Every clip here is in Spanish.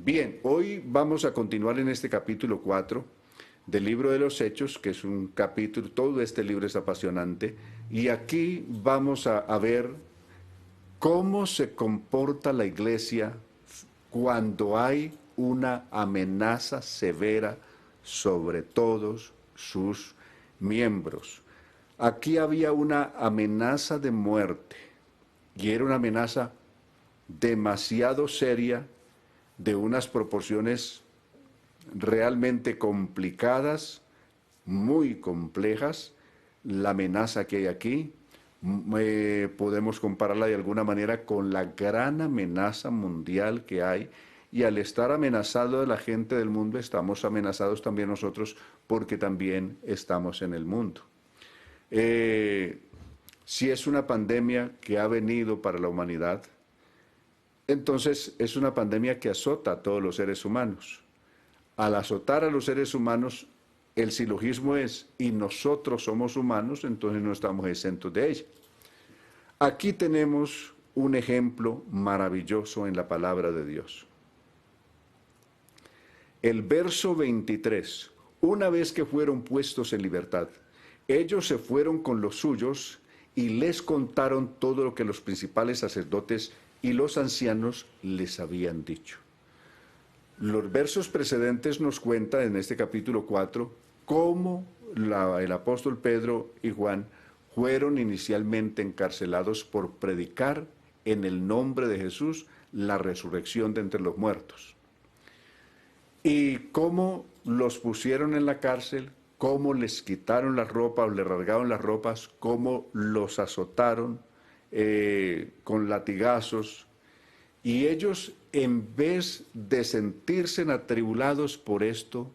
Bien, hoy vamos a continuar en este capítulo 4 del libro de los Hechos, que es un capítulo, todo este libro es apasionante, y aquí vamos a ver cómo se comporta la iglesia cuando hay una amenaza severa sobre todos sus miembros. Aquí había una amenaza de muerte, y era una amenaza demasiado seria, de unas proporciones realmente complicadas, muy complejas. La amenaza que hay aquí, podemos compararla de alguna manera con la gran amenaza mundial que hay, y al estar amenazado la gente del mundo, estamos amenazados también nosotros, porque también estamos en el mundo. Si es una pandemia que ha venido para la humanidad, entonces es una pandemia que azota a todos los seres humanos. Al azotar a los seres humanos, el silogismo es, y nosotros somos humanos, entonces no estamos exentos de ella. Aquí tenemos un ejemplo maravilloso en la palabra de Dios. El verso 23, una vez que fueron puestos en libertad, ellos se fueron con los suyos y les contaron todo lo que los principales sacerdotes y los ancianos les habían dicho. Los versos precedentes nos cuentan en este capítulo 4 cómo el apóstol Pedro y Juan fueron inicialmente encarcelados por predicar en el nombre de Jesús la resurrección de entre los muertos. Y cómo los pusieron en la cárcel, cómo les quitaron las ropas, les rasgaron las ropas, cómo los azotaron con latigazos. Y ellos, en vez de sentirse atribulados por esto,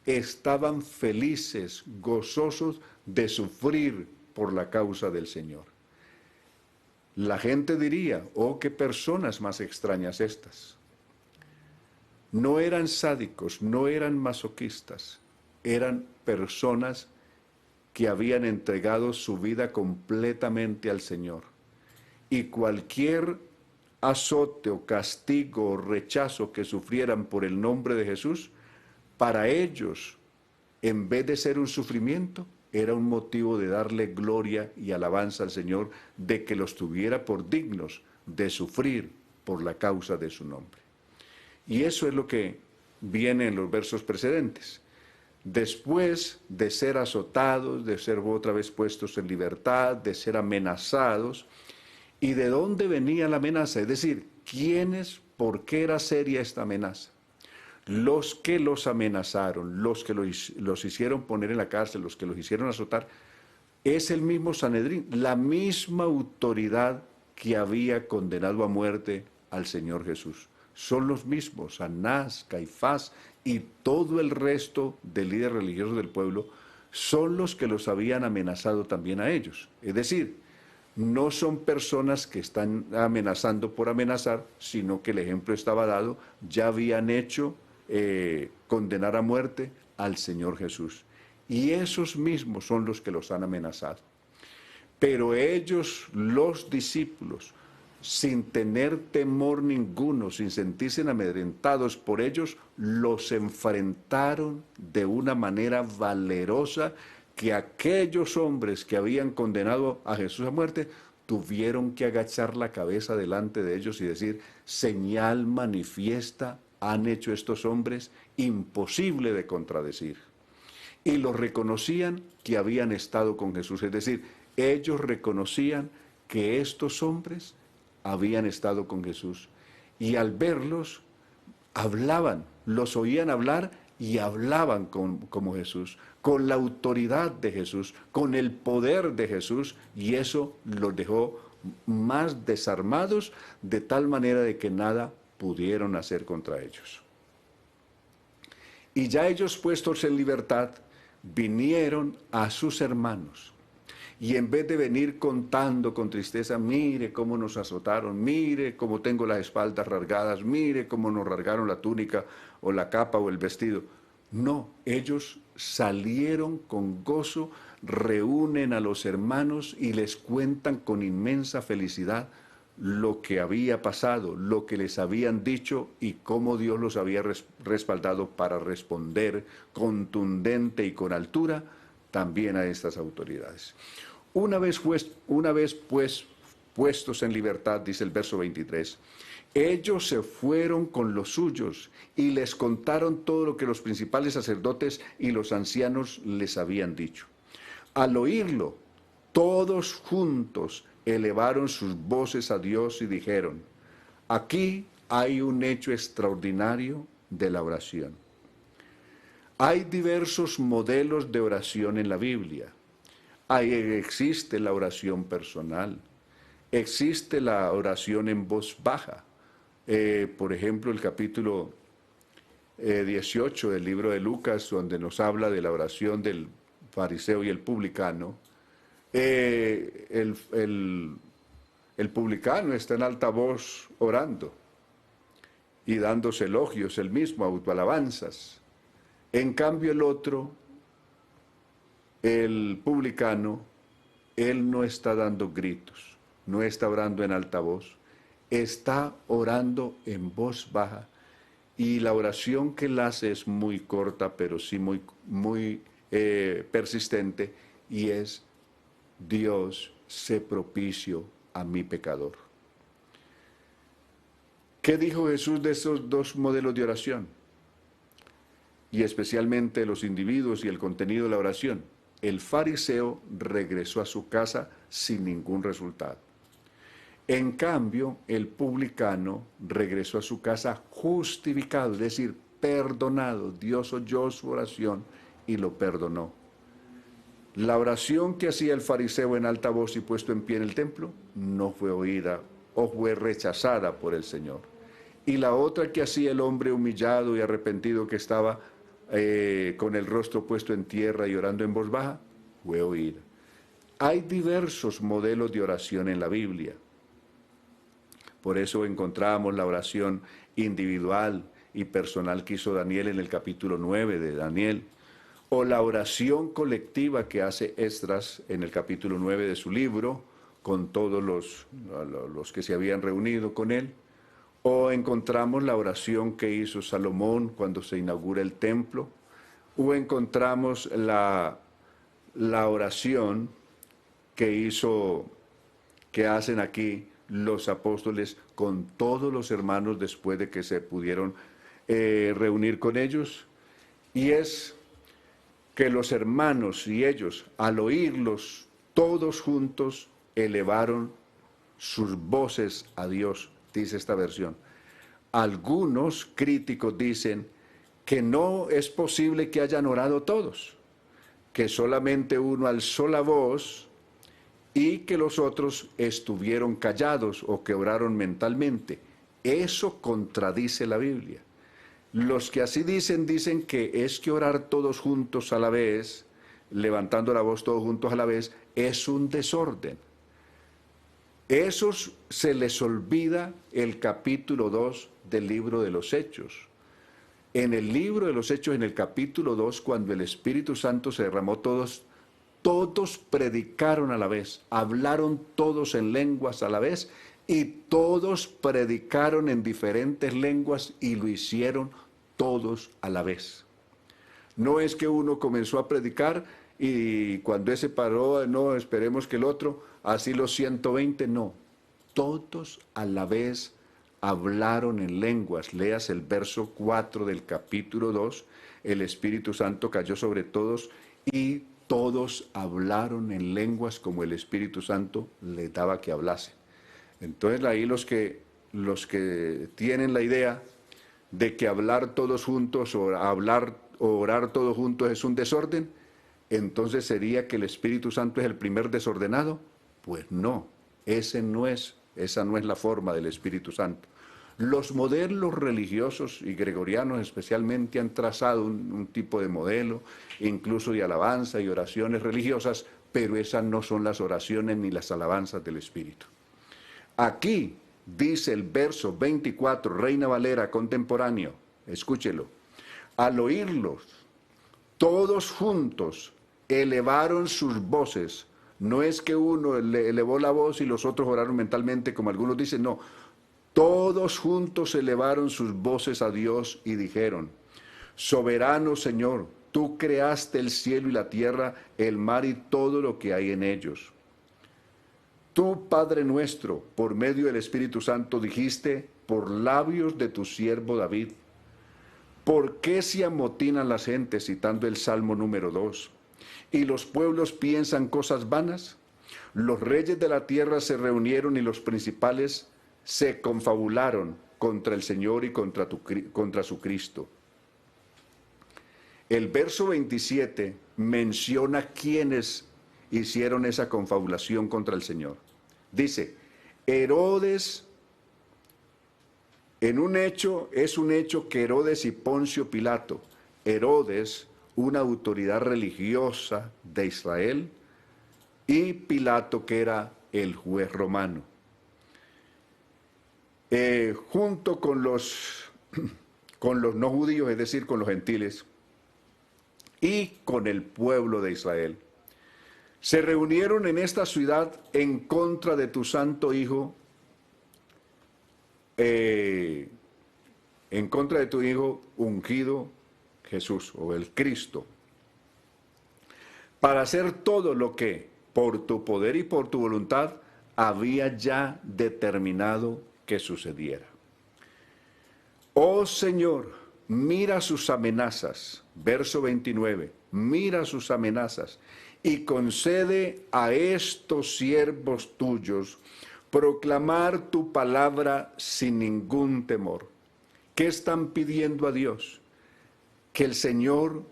estaban felices, gozosos de sufrir por la causa del Señor. La gente diría, oh, qué personas más extrañas estas. No eran sádicos, no eran masoquistas, eran personas que habían entregado su vida completamente al Señor. Y cualquier azote o castigo o rechazo que sufrieran por el nombre de Jesús, para ellos, en vez de ser un sufrimiento, era un motivo de darle gloria y alabanza al Señor, de que los tuviera por dignos de sufrir por la causa de su nombre. Y eso es lo que viene en los versos precedentes. Después de ser azotados, de ser otra vez puestos en libertad, de ser amenazados, ¿y de dónde venía la amenaza? Es decir, ¿quiénes, por qué era seria esta amenaza? Los que los amenazaron, los que los hicieron poner en la cárcel, los que los hicieron azotar, es el mismo Sanedrín, la misma autoridad que había condenado a muerte al Señor Jesús. Son los mismos, Anás, Caifás y todo el resto de líderes religiosos del pueblo, son los que los habían amenazado también a ellos. Es decir, no son personas que están amenazando por amenazar, sino que el ejemplo estaba dado, ya habían hecho condenar a muerte al Señor Jesús. Y esos mismos son los que los han amenazado. Pero ellos, los discípulos, sin tener temor ninguno, sin sentirse amedrentados por ellos, los enfrentaron de una manera valerosa, que aquellos hombres que habían condenado a Jesús a muerte tuvieron que agachar la cabeza delante de ellos y decir, señal manifiesta han hecho estos hombres, imposible de contradecir. Y los reconocían que habían estado con Jesús, es decir, ellos reconocían que estos hombres habían estado con Jesús. Y al verlos, hablaban, los oían hablar y hablaban como Jesús, con la autoridad de Jesús, con el poder de Jesús, y eso los dejó más desarmados, de tal manera de que nada pudieron hacer contra ellos. Y ya ellos puestos en libertad, vinieron a sus hermanos. Y en vez de venir contando con tristeza, mire cómo nos azotaron, mire cómo tengo las espaldas rasgadas, mire cómo nos rasgaron la túnica o la capa o el vestido. No, ellos salieron con gozo, reúnen a los hermanos y les cuentan con inmensa felicidad lo que había pasado, lo que les habían dicho y cómo Dios los había respaldado para responder contundente y con altura también a estas autoridades. Una vez pues puestos en libertad, dice el verso 23, ellos se fueron con los suyos y les contaron todo lo que los principales sacerdotes y los ancianos les habían dicho. Al oírlo, todos juntos elevaron sus voces a Dios y dijeron, aquí hay un hecho extraordinario de la oración. Hay diversos modelos de oración en la Biblia. Existe la oración personal, existe la oración en voz baja. Por ejemplo, el capítulo 18 del libro de Lucas, donde nos habla de la oración del fariseo y el publicano. El publicano está en alta voz orando y dándose elogios, él mismo, autoalabanzas. En cambio el otro, el publicano, él no está dando gritos, no está orando en alta voz, está orando en voz baja y la oración que él hace es muy corta, pero sí muy persistente, y es: Dios, sé propicio a mi pecador. ¿Qué dijo Jesús de esos dos modelos de oración? Y especialmente los individuos y el contenido de la oración. El fariseo regresó a su casa sin ningún resultado. En cambio, el publicano regresó a su casa justificado, es decir, perdonado. Dios oyó su oración y lo perdonó. La oración que hacía el fariseo en alta voz y puesto en pie en el templo no fue oída o fue rechazada por el Señor. Y la otra que hacía el hombre humillado y arrepentido que estaba con el rostro puesto en tierra y orando en voz baja, fue oída. Hay diversos modelos de oración en la Biblia. Por eso encontramos la oración individual y personal que hizo Daniel en el capítulo 9 de Daniel, o la oración colectiva que hace Esdras en el capítulo 9 de su libro, con todos los que se habían reunido con él, o encontramos la oración que hizo Salomón cuando se inaugura el templo, o encontramos la oración que hacen aquí los apóstoles con todos los hermanos después de que se pudieron reunir con ellos, y es que los hermanos y ellos, al oírlos todos juntos, elevaron sus voces a Dios, dice esta versión. Algunos críticos dicen que no es posible que hayan orado todos, que solamente uno alzó la voz y que los otros estuvieron callados o que oraron mentalmente. Eso contradice la Biblia. Los que así dicen que es que orar todos juntos a la vez, levantando la voz todos juntos a la vez, es un desorden. Esos se les olvida el capítulo 2 del libro de los Hechos. En el libro de los Hechos, en el capítulo 2, cuando el Espíritu Santo se derramó, todos predicaron a la vez, hablaron todos en lenguas a la vez, y todos predicaron en diferentes lenguas y lo hicieron todos a la vez. No es que uno comenzó a predicar y cuando ese paró, no, esperemos que el otro, así los 120, no. Todos a la vez hablaron en lenguas. Leas el verso 4 del capítulo 2, el Espíritu Santo cayó sobre todos y todos hablaron en lenguas como el Espíritu Santo les daba que hablasen. Entonces ahí los que tienen la idea de que hablar todos juntos o orar todos juntos es un desorden, entonces sería que el Espíritu Santo es el primer desordenado. Pues no, esa no es la forma del Espíritu Santo. Los modelos religiosos y gregorianos especialmente han trazado un tipo de modelo, incluso de alabanza y oraciones religiosas, pero esas no son las oraciones ni las alabanzas del Espíritu. Aquí dice el verso 24, Reina Valera contemporáneo, escúchelo: al oírlos, todos juntos elevaron sus voces, No es que uno elevó la voz y los otros oraron mentalmente, como algunos dicen, no. Todos juntos elevaron sus voces a Dios y dijeron: Soberano Señor, tú creaste el cielo y la tierra, el mar y todo lo que hay en ellos. Tú, Padre nuestro, por medio del Espíritu Santo dijiste por labios de tu siervo David: ¿por qué se amotinan las gentes, citando el Salmo número 2? ¿Y los pueblos piensan cosas vanas? Los reyes de la tierra se reunieron y los principales se confabularon contra el Señor y contra su Cristo. El verso 27 menciona quiénes hicieron esa confabulación contra el Señor. Dice: Herodes, es un hecho que Herodes y Poncio Pilato, Herodes, una autoridad religiosa de Israel, y Pilato, que era el juez romano, junto con los no judíos, es decir, con los gentiles, y con el pueblo de Israel, se reunieron en esta ciudad en contra de tu santo Hijo, en contra de tu Hijo ungido, Jesús, o el Cristo, para hacer todo lo que, por tu poder y por tu voluntad, había ya determinado que sucediera. Oh Señor, mira sus amenazas, verso 29, mira sus amenazas, y concede a estos siervos tuyos proclamar tu palabra sin ningún temor. ¿Qué están pidiendo a Dios? Que el Señor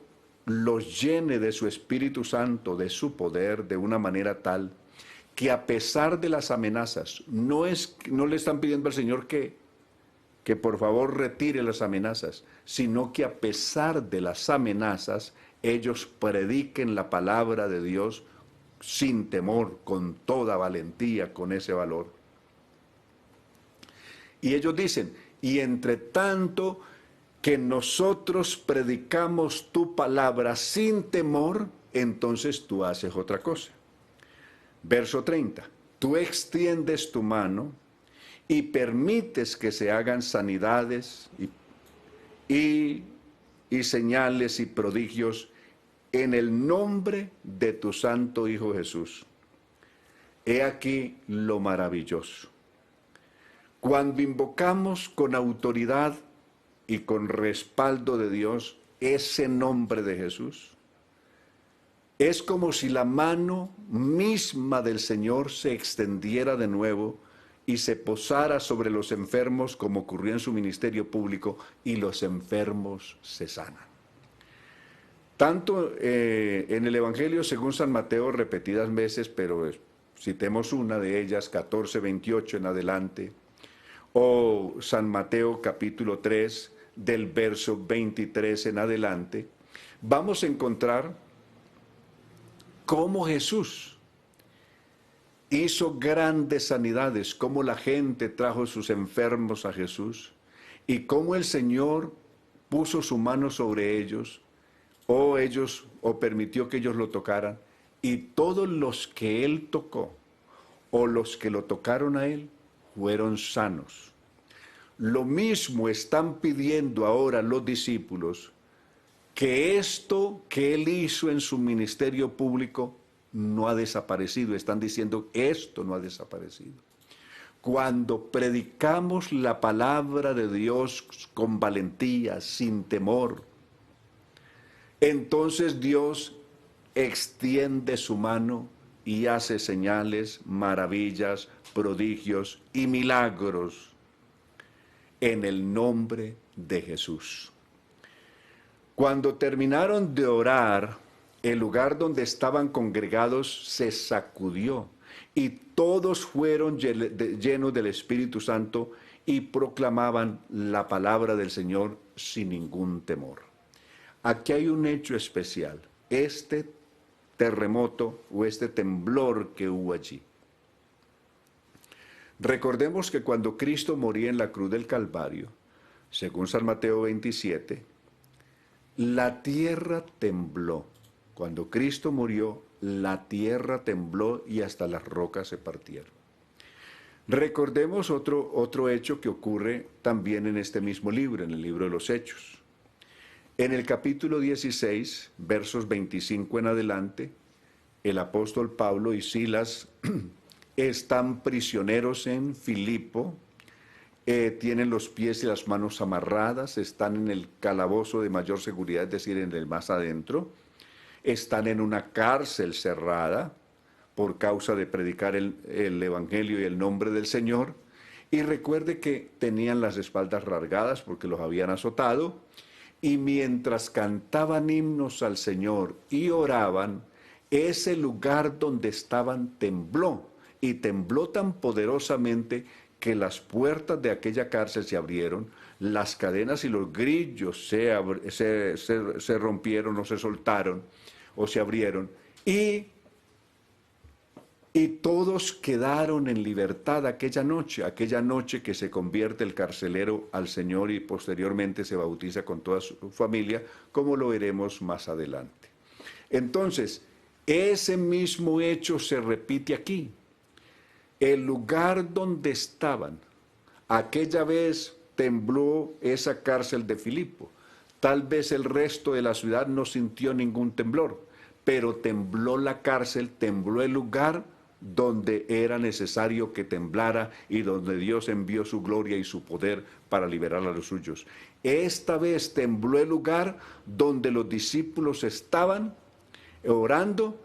los llene de su Espíritu Santo, de su poder, de una manera tal que, a pesar de las amenazas, no le están pidiendo al Señor que por favor retire las amenazas, sino que a pesar de las amenazas, ellos prediquen la palabra de Dios sin temor, con toda valentía, con ese valor. Y ellos dicen: y entre tanto que nosotros predicamos tu palabra sin temor, entonces tú haces otra cosa. Verso 30, tú extiendes tu mano y permites que se hagan sanidades y señales y prodigios en el nombre de tu santo Hijo Jesús. He aquí lo maravilloso. Cuando invocamos con autoridad y con respaldo de Dios ese nombre de Jesús, es como si la mano misma del Señor se extendiera de nuevo y se posara sobre los enfermos, como ocurrió en su ministerio público, y los enfermos se sanan. Tanto en el Evangelio según San Mateo repetidas veces, pero citemos una de ellas, 14:28 en adelante, o San Mateo capítulo 3, del verso 23 en adelante, vamos a encontrar cómo Jesús hizo grandes sanidades, cómo la gente trajo sus enfermos a Jesús y cómo el Señor puso su mano sobre ellos o permitió que ellos lo tocaran, y todos los que Él tocó o los que lo tocaron a Él fueron sanos. Lo mismo están pidiendo ahora los discípulos, que esto que Él hizo en su ministerio público no ha desaparecido. Están diciendo: esto no ha desaparecido. Cuando predicamos la palabra de Dios con valentía, sin temor, entonces Dios extiende su mano y hace señales, maravillas, prodigios y milagros en el nombre de Jesús. Cuando terminaron de orar, el lugar donde estaban congregados se sacudió y todos fueron llenos del Espíritu Santo y proclamaban la palabra del Señor sin ningún temor. Aquí hay un hecho especial, este terremoto o este temblor que hubo allí. Recordemos que cuando Cristo moría en la cruz del Calvario, según San Mateo 27, la tierra tembló. Cuando Cristo murió, la tierra tembló y hasta las rocas se partieron. Recordemos otro hecho que ocurre también en este mismo libro, en el libro de los Hechos. En el capítulo 16, versos 25 en adelante, el apóstol Pablo y Silas están prisioneros en Filipo, tienen los pies y las manos amarradas, están en el calabozo de mayor seguridad, es decir, en el más adentro, están en una cárcel cerrada por causa de predicar el Evangelio y el nombre del Señor, y recuerde que tenían las espaldas rasgadas porque los habían azotado, y mientras cantaban himnos al Señor y oraban, ese lugar donde estaban tembló, y tembló tan poderosamente que las puertas de aquella cárcel se abrieron, las cadenas y los grillos se rompieron o se soltaron o se abrieron, y todos quedaron en libertad aquella noche que se convierte el carcelero al Señor y posteriormente se bautiza con toda su familia, como lo veremos más adelante. Entonces, ese mismo hecho se repite aquí. El lugar donde estaban, aquella vez tembló esa cárcel de Filipo. Tal vez el resto de la ciudad no sintió ningún temblor, pero tembló la cárcel, tembló el lugar donde era necesario que temblara y donde Dios envió su gloria y su poder para liberar a los suyos. Esta vez tembló el lugar donde los discípulos estaban orando.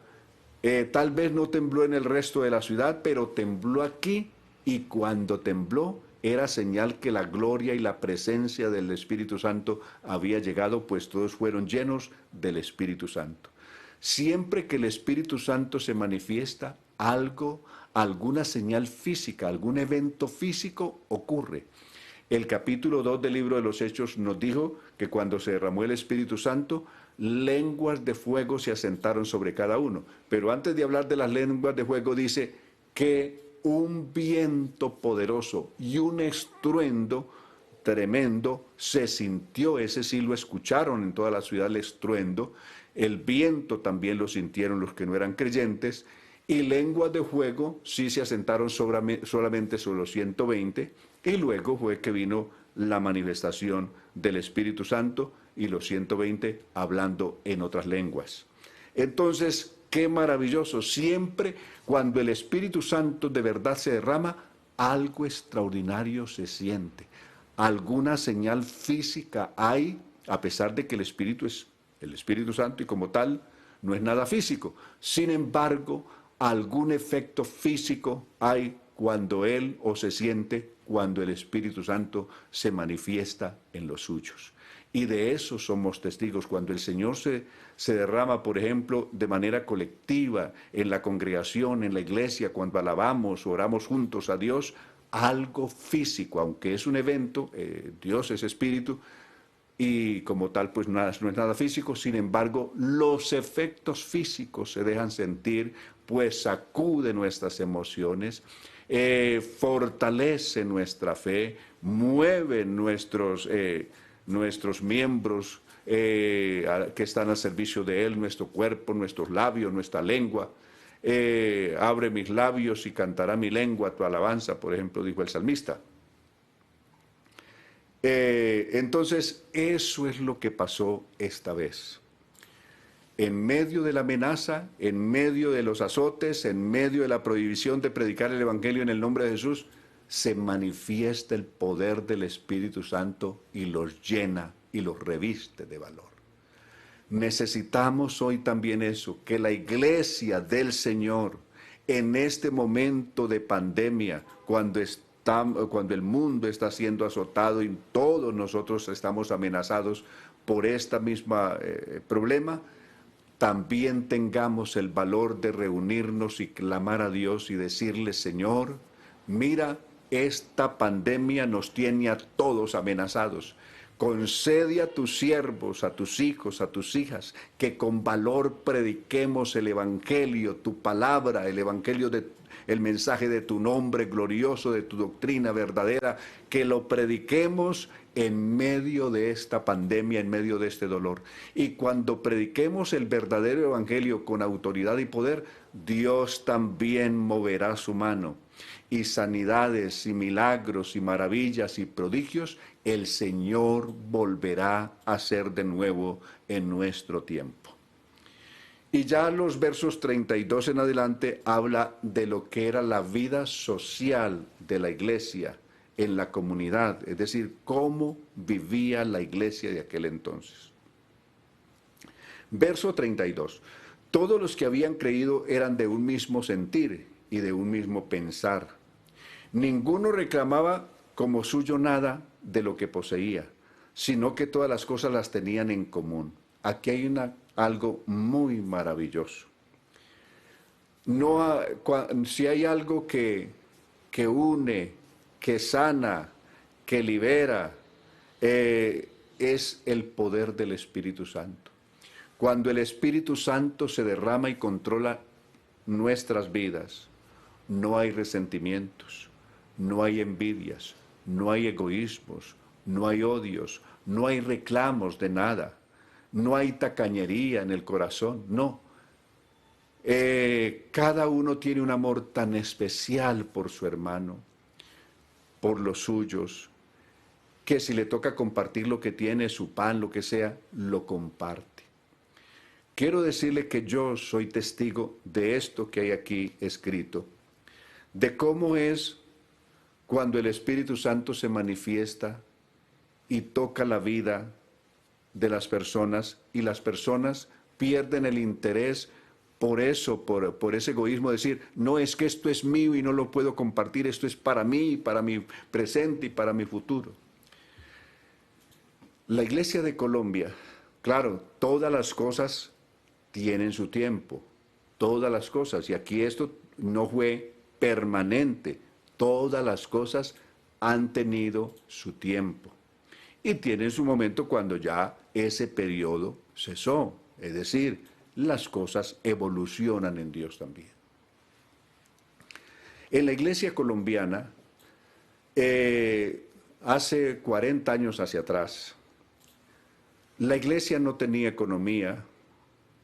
Tal vez no tembló en el resto de la ciudad, pero tembló aquí, y cuando tembló era señal que la gloria y la presencia del Espíritu Santo había llegado, pues todos fueron llenos del Espíritu Santo. Siempre que el Espíritu Santo se manifiesta, alguna señal física, algún evento físico ocurre. El capítulo 2 del libro de los Hechos nos dijo que cuando se derramó el Espíritu Santo, lenguas de fuego se asentaron sobre cada uno. Pero antes de hablar de las lenguas de fuego dice que un viento poderoso y un estruendo tremendo se sintió. Ese sí lo escucharon en toda la ciudad, el estruendo. El viento también lo sintieron los que no eran creyentes. Y lenguas de fuego sí se asentaron solamente sobre los 120, y luego fue que vino la manifestación del Espíritu Santo y los 120 hablando en otras lenguas. Entonces, qué maravilloso, siempre cuando el Espíritu Santo de verdad se derrama, algo extraordinario se siente, alguna señal física hay, a pesar de que el Espíritu es el Espíritu Santo y como tal no es nada físico. Sin embargo, algún efecto físico hay cuando Él o se siente cuando el Espíritu Santo se manifiesta en los suyos. Y de eso somos testigos. Cuando el Señor se derrama, por ejemplo, de manera colectiva, en la congregación, en la iglesia, cuando alabamos, oramos juntos a Dios, algo físico, aunque es un evento, Dios es espíritu, y como tal pues no es nada físico, sin embargo los efectos físicos se dejan sentir, pues sacude nuestras emociones, fortalece nuestra fe, mueve nuestros miembros que están al servicio de Él, nuestro cuerpo, nuestros labios, nuestra lengua. Abre mis labios y cantará mi lengua tu alabanza, por ejemplo, dijo el salmista. Entonces, eso es lo que pasó esta vez. En medio de la amenaza, en medio de los azotes, en medio de la prohibición de predicar el Evangelio en el nombre de Jesús, se manifiesta el poder del Espíritu Santo y los llena y los reviste de valor. Necesitamos hoy también eso, que la iglesia del Señor, en este momento de pandemia, cuando el mundo está siendo azotado y todos nosotros estamos amenazados por esta misma problema, también tengamos el valor de reunirnos y clamar a Dios y decirle: Señor, mira, esta pandemia nos tiene a todos amenazados. Concede a tus siervos, a tus hijos, a tus hijas, que con valor prediquemos el Evangelio, tu palabra, el Evangelio el mensaje de tu nombre glorioso, de tu doctrina verdadera, que lo prediquemos en medio de esta pandemia, en medio de este dolor. Y cuando prediquemos el verdadero evangelio con autoridad y poder, Dios también moverá su mano. Y sanidades y milagros y maravillas y prodigios, el Señor volverá a hacer de nuevo en nuestro tiempo. Y ya los versos 32 en adelante habla de lo que era la vida social de la iglesia en la comunidad, es decir, cómo vivía la iglesia de aquel entonces. Verso 32. Todos los que habían creído eran de un mismo sentir y de un mismo pensar. Ninguno reclamaba como suyo nada de lo que poseía, sino que todas las cosas las tenían en común. Aquí hay algo muy maravilloso. No, si hay algo que une, que sana, que libera, es el poder del Espíritu Santo. Cuando el Espíritu Santo se derrama y controla nuestras vidas, no hay resentimientos, no hay envidias, no hay egoísmos, no hay odios, no hay reclamos de nada, no hay tacañería en el corazón, no. Cada uno tiene un amor tan especial por su hermano, por los suyos, que si le toca compartir lo que tiene, su pan, lo que sea, lo comparte. Quiero decirle que yo soy testigo de esto que hay aquí escrito, de cómo es cuando el Espíritu Santo se manifiesta y toca la vida de las personas, y las personas pierden el interés por eso, por ese egoísmo, decir, no, es que esto es mío y no lo puedo compartir, esto es para mí, para mi presente y para mi futuro. La Iglesia de Colombia, claro, todas las cosas tienen su tiempo, todas las cosas, y aquí esto no fue permanente, todas las cosas han tenido su tiempo. Y tienen su momento cuando ya ese periodo cesó, es decir, las cosas evolucionan en Dios también. En la iglesia colombiana, hace 40 años hacia atrás, la iglesia no tenía economía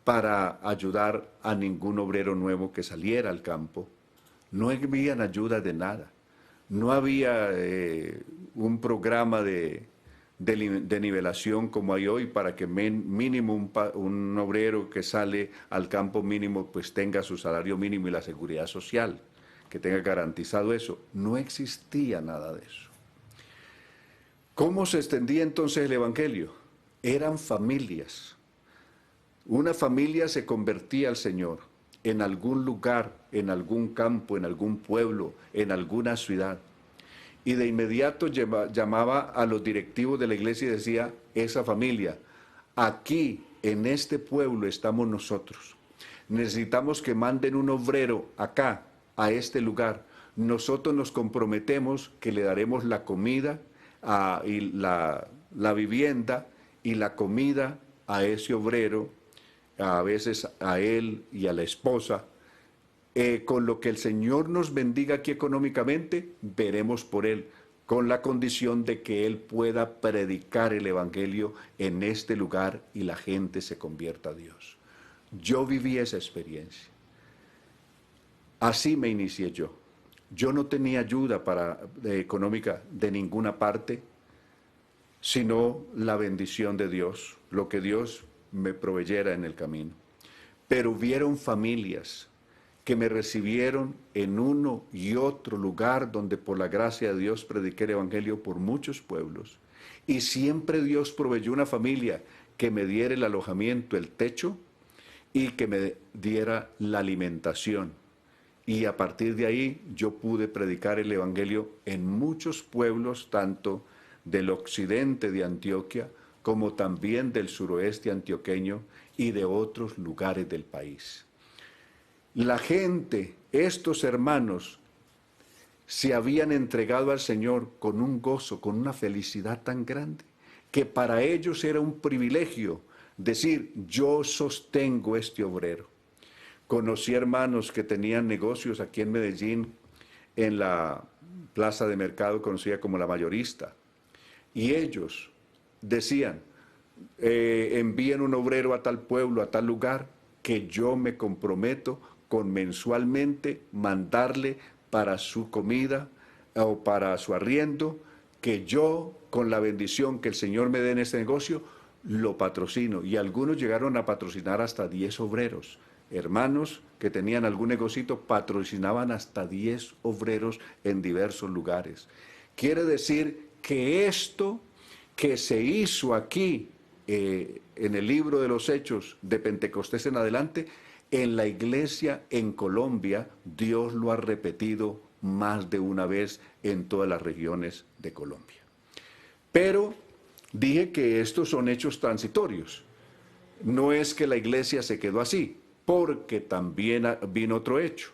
para ayudar a ningún obrero nuevo que saliera al campo. No había ayuda de nada. No había un programa de nivelación como hay hoy para que mínimo un obrero que sale al campo mínimo pues tenga su salario mínimo y la seguridad social, que tenga garantizado eso. No existía nada de eso. ¿Cómo se extendía entonces el evangelio? Eran familias. Una familia se convertía al Señor en algún lugar, en algún campo, en algún pueblo, en alguna ciudad. Y de inmediato llamaba a los directivos de la iglesia y decía, esa familia, aquí en este pueblo estamos nosotros. Necesitamos que manden un obrero acá, a este lugar. Nosotros nos comprometemos que le daremos la comida y la vivienda y la comida a ese obrero, a veces a él y a la esposa. Con lo que el Señor nos bendiga aquí económicamente, veremos por él, con la condición de que él pueda predicar el Evangelio en este lugar y la gente se convierta a Dios. Yo viví esa experiencia. Así me inicié yo. Yo no tenía ayuda económica de ninguna parte, sino la bendición de Dios, lo que Dios me proveyera en el camino. Pero hubieron familias que me recibieron en uno y otro lugar donde por la gracia de Dios prediqué el Evangelio por muchos pueblos. Y siempre Dios proveyó una familia que me diera el alojamiento, el techo, y que me diera la alimentación. Y a partir de ahí yo pude predicar el Evangelio en muchos pueblos, tanto del occidente de Antioquia como también del suroeste antioqueño y de otros lugares del país. La gente, estos hermanos, se habían entregado al Señor con un gozo, con una felicidad tan grande, que para ellos era un privilegio decir, yo sostengo este obrero. Conocí hermanos que tenían negocios aquí en Medellín, en la plaza de mercado conocida como La Mayorista. Y ellos decían, envíen un obrero a tal pueblo, a tal lugar, que yo me comprometo con mensualmente mandarle para su comida o para su arriendo, que yo, con la bendición que el Señor me dé en este negocio, lo patrocino. Y algunos llegaron a patrocinar hasta 10 obreros. Hermanos que tenían algún negocito patrocinaban hasta 10 obreros en diversos lugares. Quiere decir que esto que se hizo aquí en el libro de los Hechos de Pentecostés en adelante, en la iglesia en Colombia, Dios lo ha repetido más de una vez en todas las regiones de Colombia. Pero dije que estos son hechos transitorios. No es que la iglesia se quedó así, porque también vino otro hecho.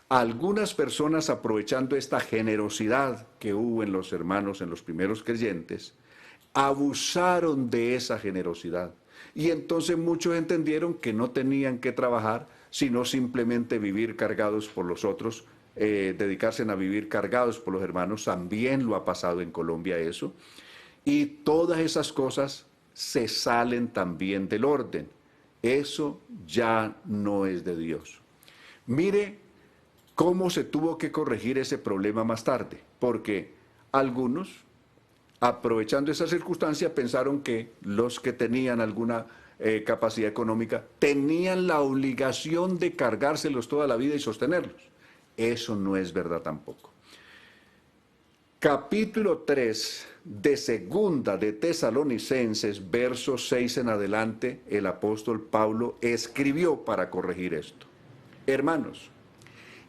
Algunas personas, aprovechando esta generosidad que hubo en los hermanos, en los primeros creyentes, abusaron de esa generosidad. Y entonces muchos entendieron que no tenían que trabajar, sino simplemente vivir cargados por los otros, dedicarse a vivir cargados por los hermanos. También lo ha pasado en Colombia eso. Y todas esas cosas se salen también del orden. Eso ya no es de Dios. Mire cómo se tuvo que corregir ese problema más tarde, porque algunos, aprovechando esa circunstancia, pensaron que los que tenían alguna capacidad económica tenían la obligación de cargárselos toda la vida y sostenerlos. Eso no es verdad tampoco. Capítulo 3 de Segunda de Tesalonicenses, versos 6 en adelante, el apóstol Pablo escribió para corregir esto. Hermanos,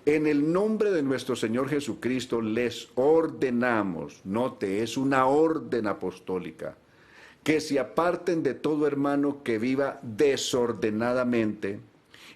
en el nombre de nuestro Señor Jesucristo les ordenamos, note, es una orden apostólica, que se aparten de todo hermano que viva desordenadamente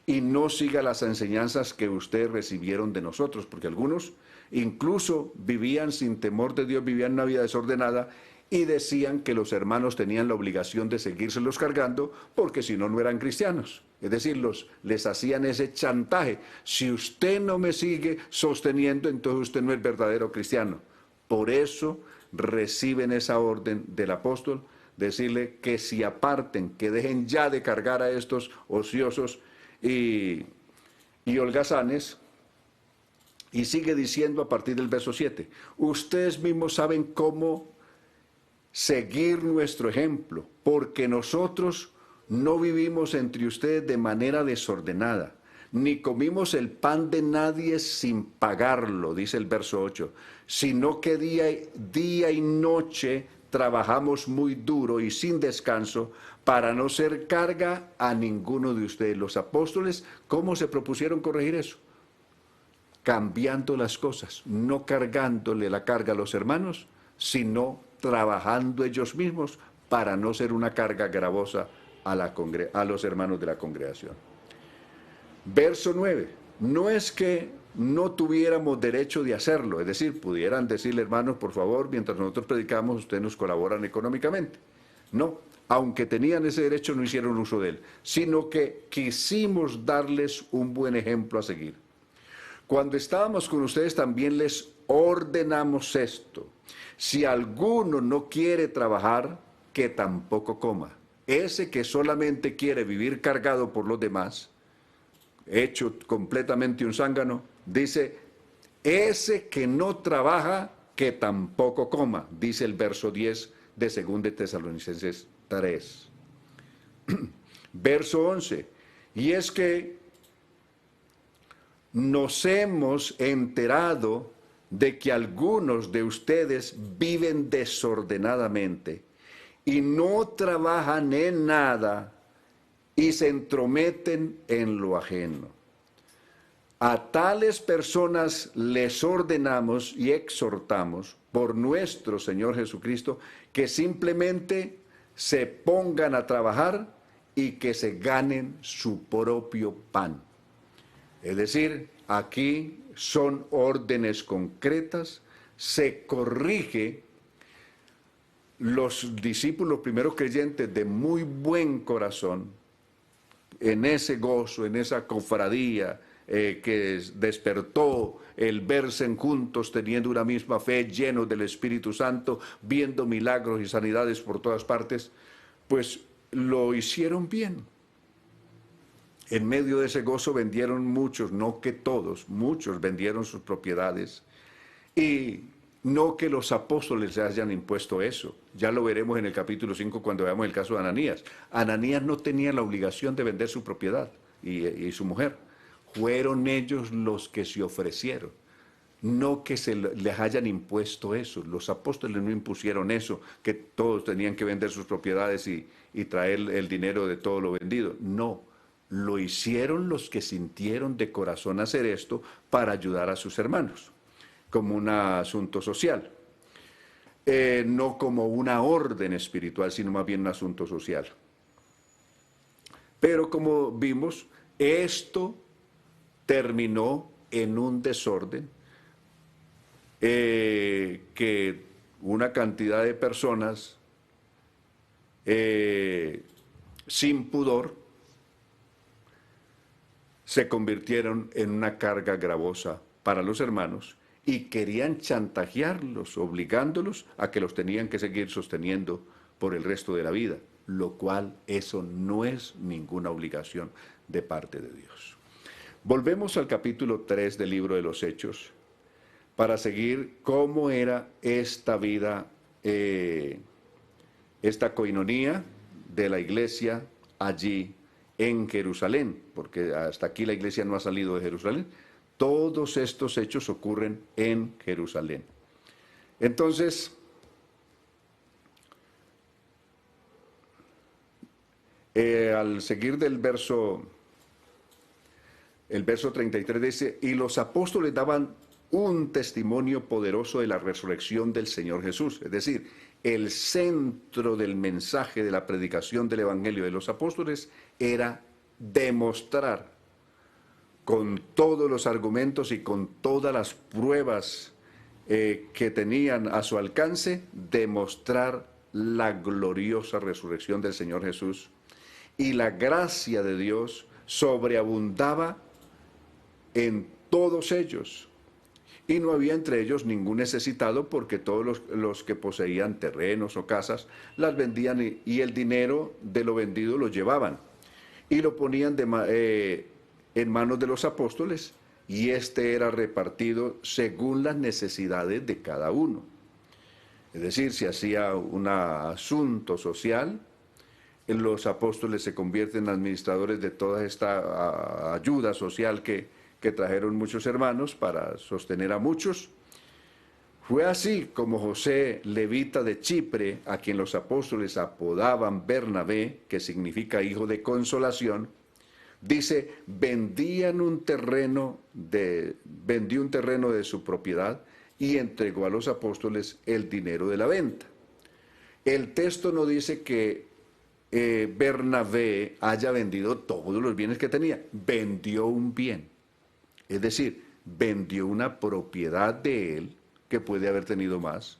y no siga las enseñanzas que ustedes recibieron de nosotros, porque algunos incluso vivían sin temor de Dios, vivían una vida desordenada y decían que los hermanos tenían la obligación de seguírselos cargando porque si no, no eran cristianos. Es decir, les hacían ese chantaje. Si usted no me sigue sosteniendo, entonces usted no es verdadero cristiano. Por eso reciben esa orden del apóstol, decirle que se aparten, que dejen ya de cargar a estos ociosos y holgazanes. Y sigue diciendo a partir del verso 7, ustedes mismos saben cómo seguir nuestro ejemplo, porque nosotros no vivimos entre ustedes de manera desordenada, ni comimos el pan de nadie sin pagarlo, dice el verso 8, sino que día y noche trabajamos muy duro y sin descanso para no ser carga a ninguno de ustedes. Los apóstoles, ¿cómo se propusieron corregir eso? Cambiando las cosas, no cargándole la carga a los hermanos, sino trabajando ellos mismos para no ser una carga gravosa a los hermanos de la congregación. Verso 9, no es que no tuviéramos derecho de hacerlo, es decir, pudieran decirle, hermanos, por favor, mientras nosotros predicamos, ustedes nos colaboran económicamente. No, aunque tenían ese derecho, no hicieron uso de él, sino que quisimos darles un buen ejemplo a seguir. Cuando estábamos con ustedes también les ordenamos esto. Si alguno no quiere trabajar, que tampoco coma. Ese que solamente quiere vivir cargado por los demás, hecho completamente un zángano, dice, ese que no trabaja, que tampoco coma, dice el verso 10 de 2 de Tesalonicenses 3. Verso 11, y es que nos hemos enterado de que algunos de ustedes viven desordenadamente y no trabajan en nada y se entrometen en lo ajeno. A tales personas les ordenamos y exhortamos por nuestro Señor Jesucristo que simplemente se pongan a trabajar y que se ganen su propio pan. Es decir, aquí son órdenes concretas, se corrige. Los discípulos primeros creyentes de muy buen corazón, en ese gozo, en esa cofradía, que despertó el verse juntos teniendo una misma fe, llenos del Espíritu Santo, viendo milagros y sanidades por todas partes, pues lo hicieron bien. En medio de ese gozo vendieron muchos, no que todos, muchos vendieron sus propiedades. Y no que los apóstoles les hayan impuesto eso. Ya lo veremos en el capítulo 5 cuando veamos el caso de Ananías. Ananías no tenía la obligación de vender su propiedad y su mujer. Fueron ellos los que se ofrecieron. No que les hayan impuesto eso. Los apóstoles no impusieron eso, que todos tenían que vender sus propiedades y traer el dinero de todo lo vendido. No, lo hicieron los que sintieron de corazón hacer esto para ayudar a sus hermanos, como un asunto social. No como una orden espiritual, sino más bien un asunto social. Pero como vimos, esto terminó en un desorden que una cantidad de personas sin pudor se convirtieron en una carga gravosa para los hermanos y querían chantajearlos, obligándolos a que los tenían que seguir sosteniendo por el resto de la vida, lo cual eso no es ninguna obligación de parte de Dios. Volvemos al capítulo 3 del libro de los Hechos para seguir cómo era esta vida, esta coinonía de la iglesia allí en Jerusalén, porque hasta aquí la iglesia no ha salido de Jerusalén. Todos estos hechos ocurren en Jerusalén. Entonces, al seguir del el verso 33 dice, y los apóstoles daban un testimonio poderoso de la resurrección del Señor Jesús. Es decir, el centro del mensaje de la predicación del Evangelio de los apóstoles era demostrar con todos los argumentos y con todas las pruebas que tenían a su alcance, demostrar la gloriosa resurrección del Señor Jesús. Y la gracia de Dios sobreabundaba en todos ellos. Y no había entre ellos ningún necesitado, porque todos los que poseían terrenos o casas las vendían y el dinero de lo vendido lo llevaban y lo ponían en manos de los apóstoles, y este era repartido según las necesidades de cada uno. Es decir, se hacía un asunto social, los apóstoles se convierten en administradores de toda esta ayuda social que trajeron muchos hermanos para sostener a muchos. Fue así como José, levita de Chipre, a quien los apóstoles apodaban Bernabé, que significa hijo de consolación, dice, vendió un terreno de su propiedad y entregó a los apóstoles el dinero de la venta. El texto no dice que Bernabé haya vendido todos los bienes que tenía, vendió un bien. Es decir, vendió una propiedad de él, que puede haber tenido más,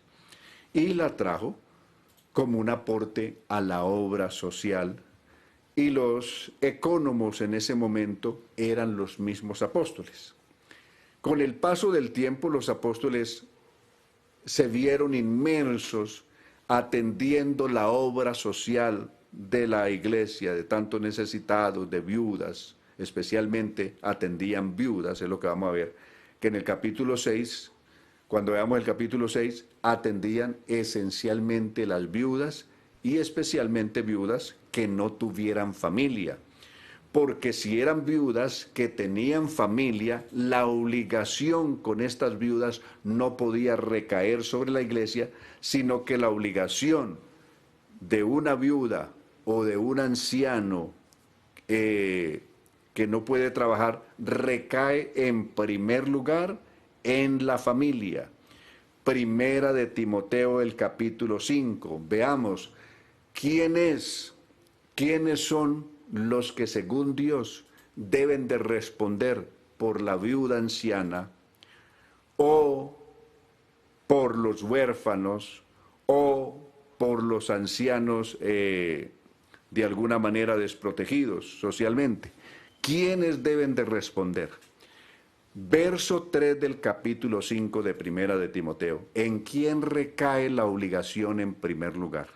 y la trajo como un aporte a la obra social. Y los ecónomos en ese momento eran los mismos apóstoles. Con el paso del tiempo, los apóstoles se vieron inmersos atendiendo la obra social de la iglesia, de tantos necesitados, de viudas, especialmente atendían viudas, es lo que vamos a ver, que en el capítulo 6, cuando veamos el capítulo 6, atendían esencialmente las viudas y especialmente viudas que no tuvieran familia. Porque si eran viudas que tenían familia, la obligación con estas viudas no podía recaer sobre la iglesia, sino que la obligación de una viuda o de un anciano que no puede trabajar, recae en primer lugar en la familia. Primera de Timoteo, el capítulo 5. Veamos, ¿quiénes son los que según Dios deben de responder por la viuda anciana o por los huérfanos o por los ancianos de alguna manera desprotegidos socialmente? ¿Quiénes deben de responder? Verso 3 del capítulo 5 de Primera de Timoteo. ¿En quién recae la obligación en primer lugar?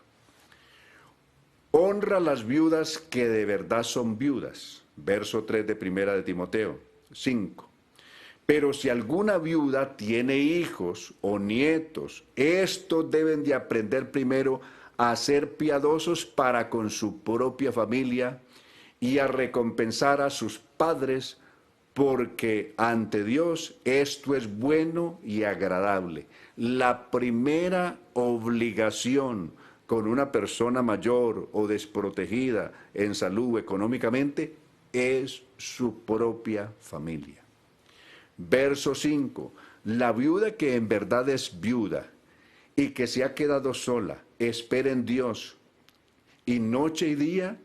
Honra a las viudas que de verdad son viudas. Verso 3 de Primera de Timoteo 5. Pero si alguna viuda tiene hijos o nietos, estos deben de aprender primero a ser piadosos para con su propia familia y a recompensar a sus padres, porque ante Dios esto es bueno y agradable. La primera obligación con una persona mayor o desprotegida en salud económicamente es su propia familia. Verso 5. La viuda que en verdad es viuda y que se ha quedado sola, espera en Dios y noche y día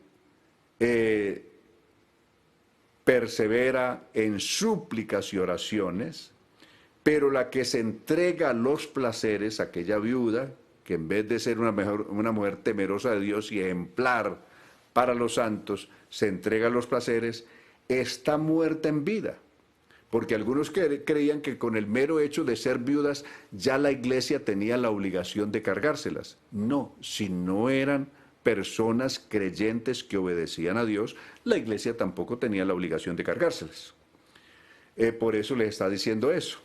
persevera en súplicas y oraciones, pero la que se entrega a los placeres, aquella viuda, que en vez de ser una mujer temerosa de Dios y ejemplar para los santos, se entrega a los placeres, está muerta en vida. Porque algunos creían que con el mero hecho de ser viudas ya la iglesia tenía la obligación de cargárselas. No, si no eran personas creyentes que obedecían a Dios, la iglesia tampoco tenía la obligación de cargárselas. Por eso les está diciendo eso,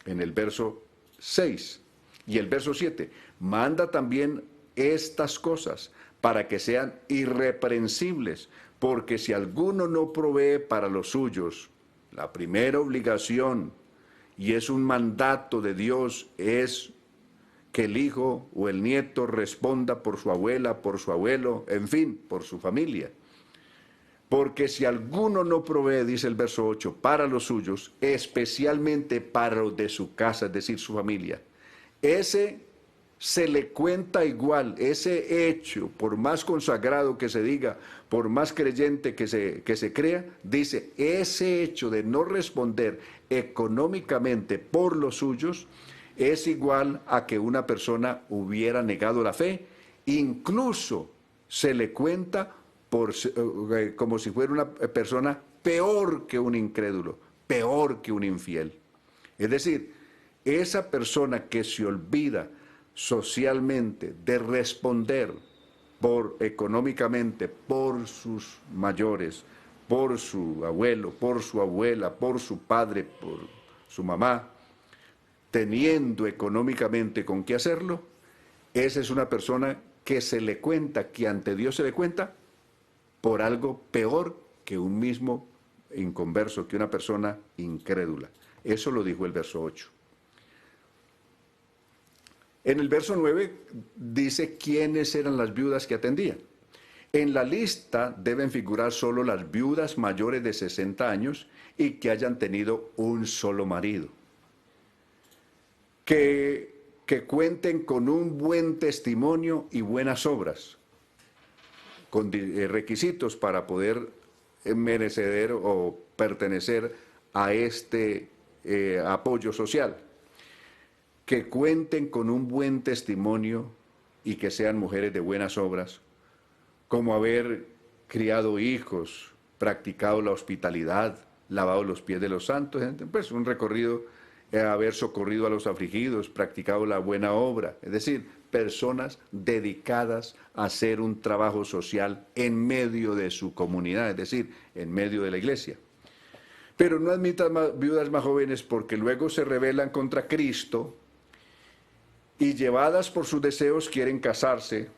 en el verso 6 y el verso 7. Manda también estas cosas para que sean irreprensibles, porque si alguno no provee para los suyos, la primera obligación, y es un mandato de Dios, es que el hijo o el nieto responda por su abuela, por su abuelo, en fin, por su familia. Porque si alguno no provee, dice el verso 8, para los suyos, especialmente para los de su casa, es decir, su familia, ese se le cuenta igual, ese hecho, por más consagrado que se diga, por más creyente que se crea, dice, ese hecho de no responder económicamente por los suyos es igual a que una persona hubiera negado la fe, incluso se le cuenta como si fuera una persona peor que un incrédulo, peor que un infiel. Es decir, esa persona que se olvida socialmente de responder económicamente por sus mayores, por su abuelo, por su abuela, por su padre, por su mamá, teniendo económicamente con qué hacerlo, esa es una persona que se le cuenta, que ante Dios se le cuenta por algo peor que un mismo inconverso, que una persona incrédula. Eso lo dijo el verso 8. En el verso 9 dice quiénes eran las viudas que atendían. En la lista deben figurar solo las viudas mayores de 60 años y que hayan tenido un solo marido. Que cuenten con un buen testimonio y buenas obras, con requisitos para poder merecer o pertenecer a este apoyo social. Que cuenten con un buen testimonio y que sean mujeres de buenas obras, como haber criado hijos, practicado la hospitalidad, lavado los pies de los santos, pues un recorrido, haber socorrido a los afligidos, practicado la buena obra, es decir, personas dedicadas a hacer un trabajo social en medio de su comunidad, es decir, en medio de la iglesia. Pero no admitan viudas más jóvenes porque luego se rebelan contra Cristo y llevadas por sus deseos quieren casarse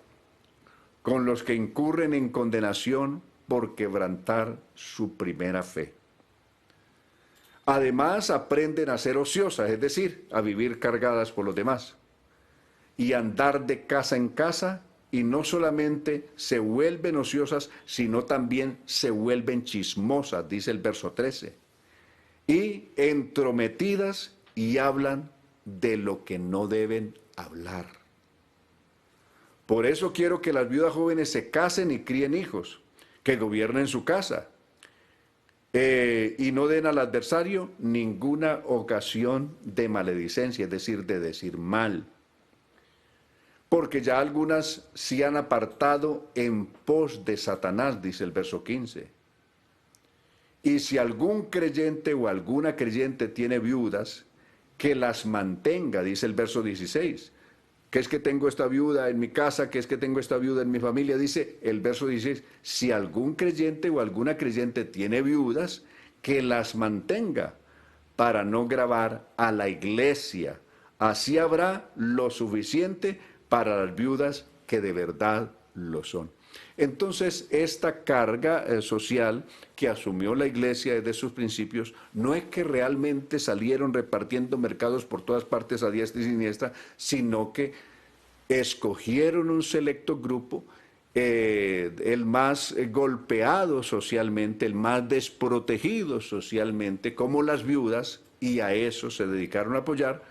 con los que incurren en condenación por quebrantar su primera fe. Además aprenden a ser ociosas, es decir, a vivir cargadas por los demás y andar de casa en casa, y no solamente se vuelven ociosas, sino también se vuelven chismosas, dice el verso 13, y entrometidas y hablan de lo que no deben hablar. Por eso quiero que las viudas jóvenes se casen y críen hijos, que gobiernen su casa, y no den al adversario ninguna ocasión de maledicencia, es decir, de decir mal. Porque ya algunas se han apartado en pos de Satanás, dice el verso 15. Y si algún creyente o alguna creyente tiene viudas, que las mantenga, dice el verso 16. ¿Qué es que tengo esta viuda en mi casa? ¿Qué es que tengo esta viuda en mi familia? Dice el verso 16, si algún creyente o alguna creyente tiene viudas, que las mantenga para no gravar a la iglesia. Así habrá lo suficiente para las viudas que de verdad lo son. Entonces, esta carga social que asumió la iglesia desde sus principios, no es que realmente salieron repartiendo mercados por todas partes a diestra y siniestra, sino que escogieron un selecto grupo, el más golpeado socialmente, el más desprotegido socialmente, como las viudas, y a eso se dedicaron a apoyar.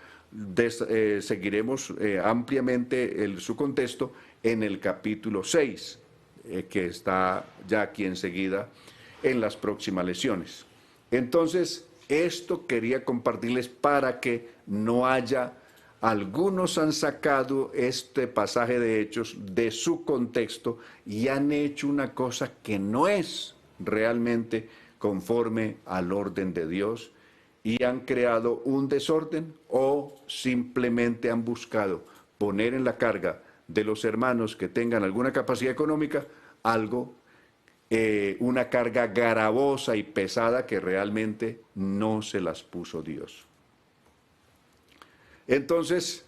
Seguiremos ampliamente su contexto en el capítulo 6, que está ya aquí enseguida en las próximas lecciones. Entonces, esto quería compartirles para que no haya... Algunos han sacado este pasaje de Hechos de su contexto y han hecho una cosa que no es realmente conforme al orden de Dios y han creado un desorden o simplemente han buscado poner en la carga de los hermanos que tengan alguna capacidad económica algo, una carga gravosa y pesada que realmente no se las puso Dios. Entonces,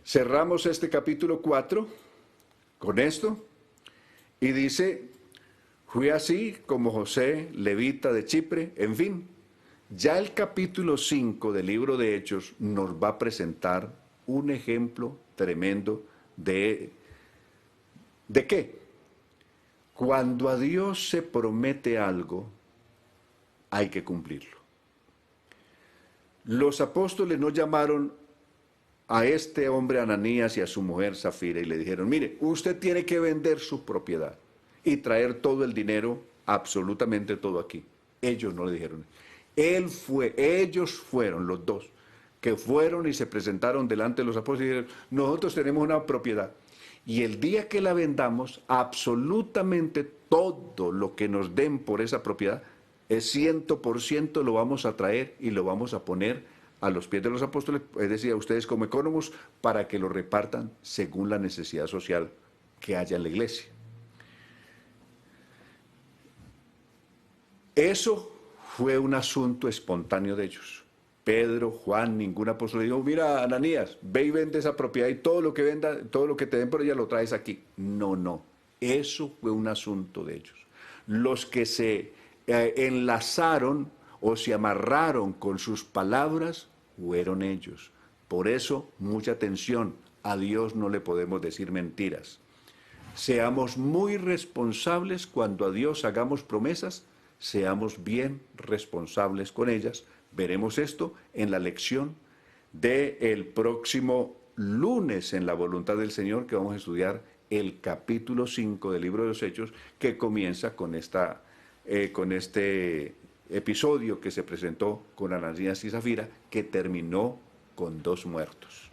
cerramos este capítulo 4 con esto y dice, fue así como José, levita de Chipre, en fin, ya el capítulo 5 del libro de Hechos nos va a presentar un ejemplo tremendo ¿de qué? Cuando a Dios se promete algo, hay que cumplirlo. Los apóstoles no llamaron a este hombre Ananías y a su mujer Zafira y le dijeron, mire, usted tiene que vender su propiedad y traer todo el dinero, absolutamente todo aquí. Ellos no le dijeron. Ellos fueron los dos, que fueron y se presentaron delante de los apóstoles y dijeron, nosotros tenemos una propiedad y el día que la vendamos, absolutamente todo lo que nos den por esa propiedad, es 100% lo vamos a traer y lo vamos a poner a los pies de los apóstoles, es decir, a ustedes como ecónomos, para que lo repartan según la necesidad social que haya en la iglesia. Eso fue un asunto espontáneo de ellos. Pedro, Juan, ningún apóstol dijo, mira, Ananías, ve y vende esa propiedad y todo lo que venda, todo lo que te den por ella lo traes aquí. No, no. Eso fue un asunto de ellos. Los que se enlazaron o se amarraron con sus palabras fueron ellos. Por eso, mucha atención, a Dios no le podemos decir mentiras. Seamos muy responsables cuando a Dios hagamos promesas, seamos bien responsables con ellas. Veremos esto en la lección del próximo lunes en la voluntad del Señor, que vamos a estudiar el capítulo 5 del libro de los Hechos, que comienza con este episodio que se presentó con Ananías y Zafira, que terminó con 2 muertos.